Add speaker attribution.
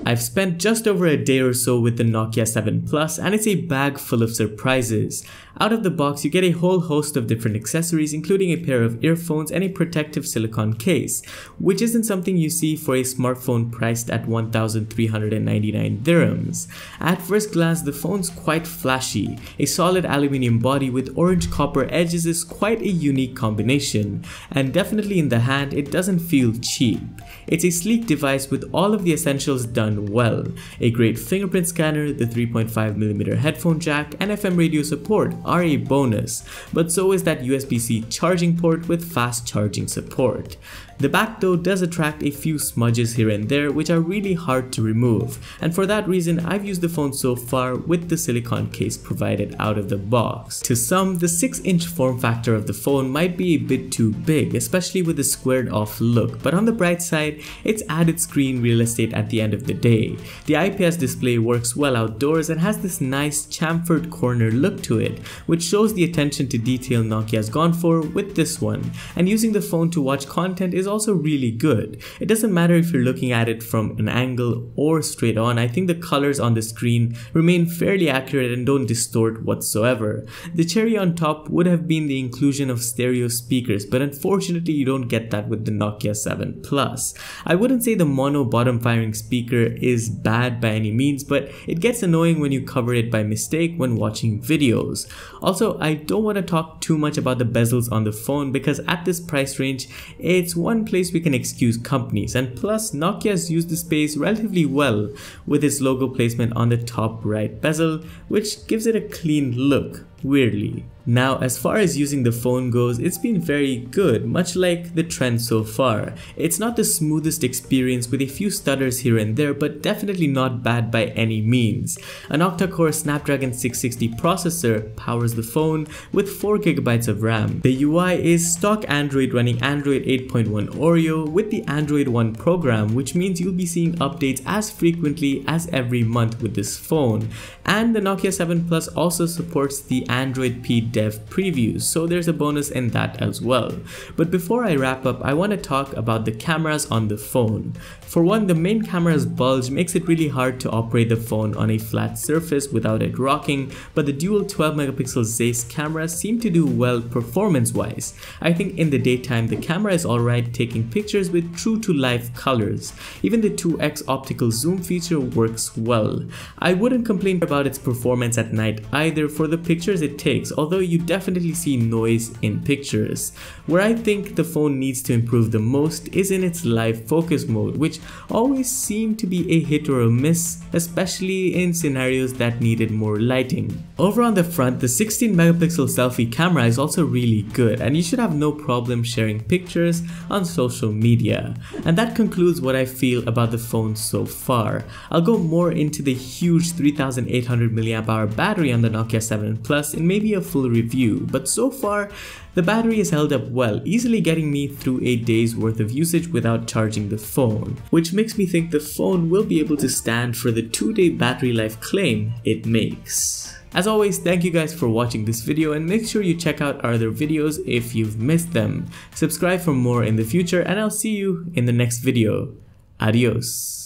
Speaker 1: I've spent just over a day or so with the Nokia 7 Plus and it's a bag full of surprises. Out of the box, you get a whole host of different accessories, including a pair of earphones and a protective silicone case, which isn't something you see for a smartphone priced at 1,399 dirhams. At first glance, the phone's quite flashy. A solid aluminium body with orange copper edges is quite a unique combination, and definitely in the hand, it doesn't feel cheap. It's a sleek device with all of the essentials done well. A great fingerprint scanner, the 3.5mm headphone jack, and FM radio support are a bonus, but so is that USB-C charging port with fast charging support. The back though does attract a few smudges here and there which are really hard to remove, and for that reason I've used the phone so far with the silicone case provided out of the box. To some, the 6-inch form factor of the phone might be a bit too big, especially with the squared off look, but on the bright side, it's added screen real estate at the end of the day. The IPS display works well outdoors and has this nice chamfered corner look to it, which shows the attention to detail Nokia has gone for with this one, and using the phone to watch content is also really good. It doesn't matter if you're looking at it from an angle or straight on. I think the colors on the screen remain fairly accurate and don't distort whatsoever. The cherry on top would have been the inclusion of stereo speakers, but unfortunately you don't get that with the Nokia 7 Plus. I wouldn't say the mono bottom firing speaker is bad by any means, but it gets annoying when you cover it by mistake when watching videos. Also, I don't want to talk too much about the bezels on the phone because at this price range, it's one place we can excuse companies, and plus Nokia's used the space relatively well with its logo placement on the top right bezel, which gives it a clean look, weirdly. Now, as far as using the phone goes, it's been very good, much like the trend so far. It's not the smoothest experience with a few stutters here and there, but definitely not bad by any means. An octa-core Snapdragon 660 processor powers the phone with 4GB of RAM. The UI is stock Android running Android 8.1 Oreo with the Android One program, which means you'll be seeing updates as frequently as every month with this phone. And the Nokia 7 Plus also supports the Android P dev previews, so there's a bonus in that as well. But before I wrap up, I want to talk about the cameras on the phone. For one, the main camera's bulge makes it really hard to operate the phone on a flat surface without it rocking, but the dual 12MP Zeiss cameras seem to do well performance-wise. I think in the daytime the camera is alright taking pictures with true-to-life colors. Even the 2x optical zoom feature works well. I wouldn't complain about its performance at night either for the pictures it takes, although you definitely see noise in pictures. Where I think the phone needs to improve the most is in its live focus mode, which always seemed to be a hit or a miss, especially in scenarios that needed more lighting. Over on the front, the 16MP selfie camera is also really good, and you should have no problem sharing pictures on social media. And that concludes what I feel about the phone so far. I'll go more into the huge 3800mAh battery on the Nokia 7 Plus in maybe a full review, but so far the battery has held up well, easily getting me through a day's worth of usage without charging the phone, which makes me think the phone will be able to stand for the 2-day battery life claim it makes. As always, thank you guys for watching this video, and make sure you check out our other videos if you've missed them. Subscribe for more in the future, and I'll see you in the next video. Adios.